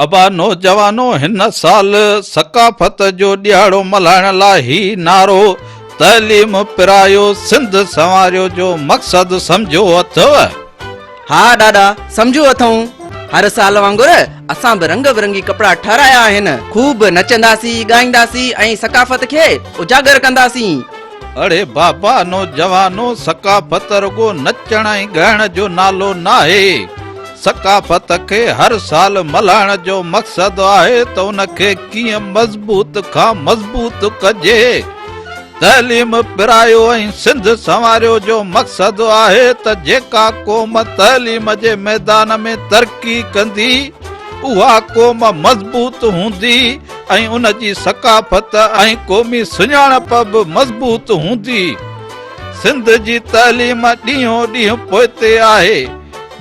अबा नौजवानो हिन साल सकाफ़त जो ॾियारो मल्हाइण लाइ ही नारो तइलीम पिरायो सिंध संवारियो जो मक़सद सम्झो अथव। हा ॾाॾा सम्झो अथऊं। हर साल वांगुरु असां बि रंग बिरंगी कपड़ा ठाराया आहिनि। खूब नचंदासीं ॻाईंदासीं ऐं सकाफ़त खे उजागर कंदासीं। अड़े बाबा नौजवानो सकाफ़त रुगो नचण ऐं ॻाइण जो नालो नाहे। सकाफ़त खे हर साल मल्हाइण जो मक़सद आहे त उनखे कीअं मज़बूत खां मज़बूत कजे। तइलीम पिरायो ऐं सिंध संवारियो जो मक़सद आहे त जेका क़ौम तइलीम जे मैदान में तरक़ी कंदी उहा क़ौम मज़बूत हूंदी ऐं उन जी सकाफ़त ऐं क़ौमी सुञाणप बि मज़बूत हूंदी। सिंध जी तइलीम ॾींहों ॾींहुं पोइते आहे।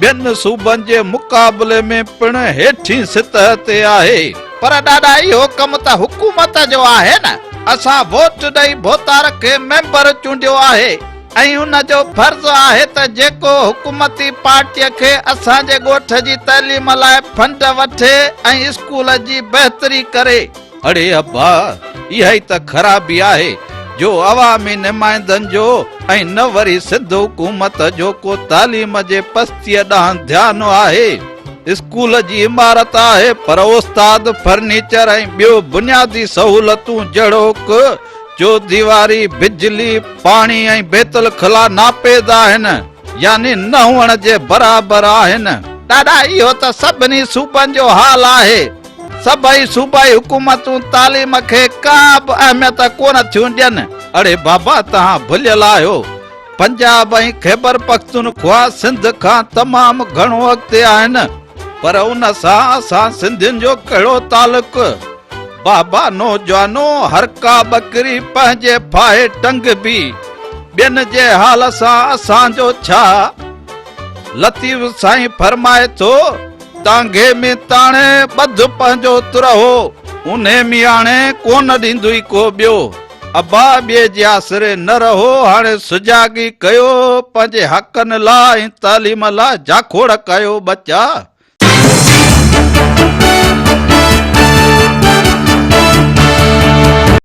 ॿियनि सूबनि जे मुक़ाबले में पिण हेठी सतह ते आहे। पर ॾाढा इहो कमु त हुकूमत जो आहे न। असां वोट ॾेई भोतार खे मेंबर चूंडियो आहे ऐं उन जो फर्ज़ आहे त जेको हुकूमती पार्टीअ खे असांजे ॻोठ जी तइलीम लाइ फंड वठे ऐं स्कूल जी बहितरी करे। अड़े अब्बा इहा ई त ख़राबी आहे जो अवामी नुमाइंदनि जो ऐं न वरी सिंध हुकूमत जो को तालीम जे पस्तीअ ॾांहुं ध्यानु आहे। स्कूल जी इमारत आहे पर उस्ताद फर्नीचर ऐं ॿियो बुनियादी सहूलतूं जहिड़ो जो दीवारी बिजली पाणी ऐं बेतल खला नापेद आहिनि यानी न हुअण जे बराबर आहिनि। ॾाढा इहो त सभिनी सूबनि जो हाल आहे। सभई सूबाई हुकूमतूं तालीम खे का बि अहमियत कोन थियूं ॾियनि। अड़े बाबा तव्हां भुलियल आहियो पंजाब ऐं खैबर पख्तूनख्वा सिंध खां तमामु घणो अॻिते आहिनि पर उन सां असां सिंधियुनि जो कहिड़ो तालुक। बाबा नौजवानो हर का बकरी पंहिंजे फाहे टंग बि ॿियनि जे हाल सां असांजो छा। लतीफ़ साईं फरमाए थो तांगे में ताणे ॿध पंहिंजो तुरहो उन में हाणे कोन ॾींदुई को ॿियो। अबा ॿिए जे आसरे न रहो हाणे सुजागी कयो पंहिंजे हक़नि लाइ ऐं तालीम लाइ जाखोड़ कयो बचा।